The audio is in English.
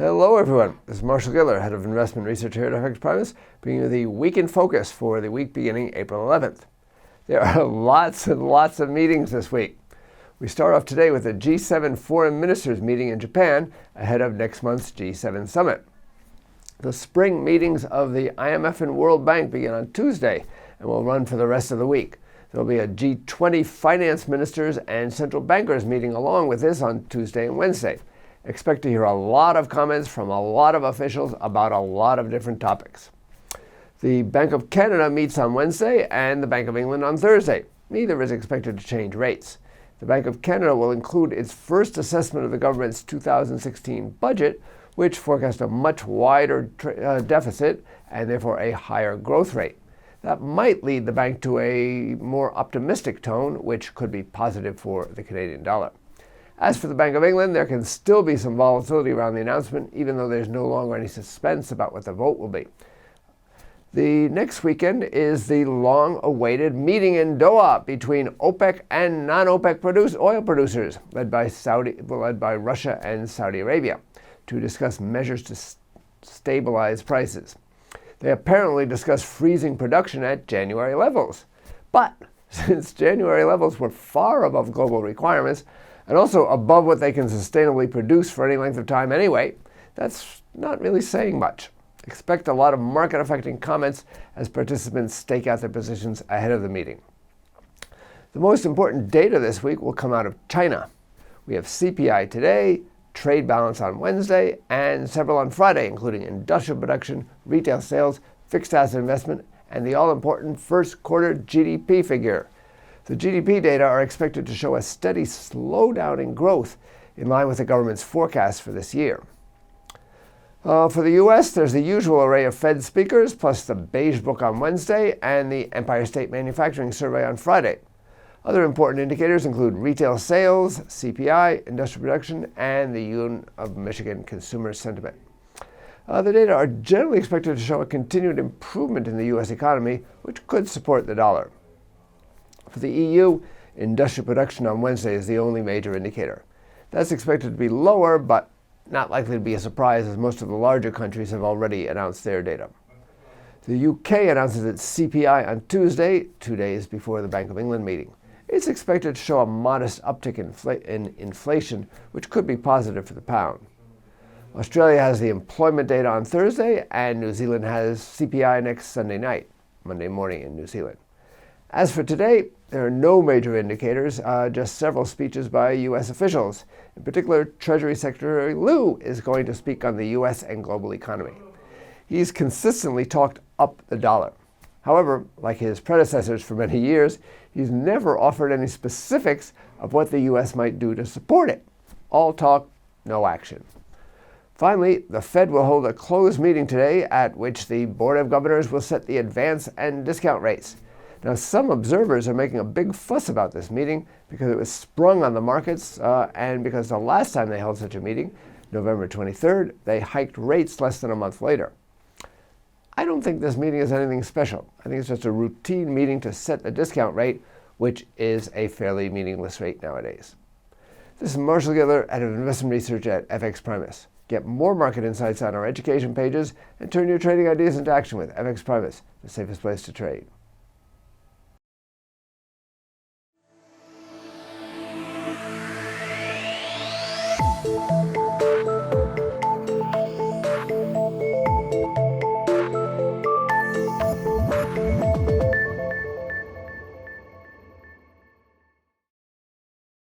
Hello everyone, this is Marshall Gittler, Head of Investment Research here at FXPRIMUS, bringing you the Week in Focus for the week beginning April 11th. There are lots and lots of meetings this week. We start off today with the G7 Foreign Ministers meeting in Japan ahead of next month's G7 Summit. The spring meetings of the IMF and World Bank begin on Tuesday and will run for the rest of the week. There will be a G20 Finance Ministers and Central Bankers meeting along with this on Tuesday and Wednesday. Expect to hear a lot of comments from a lot of officials about a lot of different topics. The Bank of Canada meets on Wednesday and the Bank of England on Thursday. Neither is expected to change rates. The Bank of Canada will include its first assessment of the government's 2016 budget, which forecast a much wider deficit and therefore a higher growth rate. That might lead the bank to a more optimistic tone, which could be positive for the Canadian dollar. As for the Bank of England, there can still be some volatility around the announcement, even though there's no longer any suspense about what the vote will be. The next weekend is the long-awaited meeting in Doha between OPEC and non-OPEC oil producers, led by Russia and Saudi Arabia, to discuss measures to stabilize prices. They apparently discussed freezing production at January levels. But since January levels were far above global requirements, and also above what they can sustainably produce for any length of time anyway, that's not really saying much. Expect a lot of market-affecting comments as participants stake out their positions ahead of the meeting. The most important data this week will come out of China. We have CPI today, trade balance on Wednesday, and several on Friday, including industrial production, retail sales, fixed asset investment, and the all-important first quarter GDP figure. The GDP data are expected to show a steady slowdown in growth in line with the government's forecast for this year. For the U.S., there's the usual array of Fed speakers, plus the Beige Book on Wednesday and the Empire State Manufacturing Survey on Friday. Other important indicators include retail sales, CPI, industrial production, and the Union of Michigan consumer sentiment. The data are generally expected to show a continued improvement in the U.S. economy, which could support the dollar. For the EU, industrial production on Wednesday is the only major indicator. That's expected to be lower, but not likely to be a surprise as most of the larger countries have already announced their data. The UK announces its CPI on Tuesday, 2 days before the Bank of England meeting. It's expected to show a modest uptick in inflation, which could be positive for the pound. Australia has the employment data on Thursday, and New Zealand has CPI next Monday morning in New Zealand. As for today, there are no major indicators, just several speeches by U.S. officials. In particular, Treasury Secretary Lew is going to speak on the U.S. and global economy. He's consistently talked up the dollar. However, like his predecessors for many years, he's never offered any specifics of what the U.S. might do to support it. All talk, no action. Finally, the Fed will hold a closed meeting today at which the Board of Governors will set the advance and discount rates. Now, some observers are making a big fuss about this meeting because it was sprung on the markets and because the last time they held such a meeting, November 23rd, they hiked rates less than a month later. I don't think this meeting is anything special. I think it's just a routine meeting to set the discount rate, which is a fairly meaningless rate nowadays. This is Marshall Gittler, Head of Investment Research at FXPRIMUS. Get more market insights on our education pages and turn your trading ideas into action with FXPRIMUS, the safest place to trade.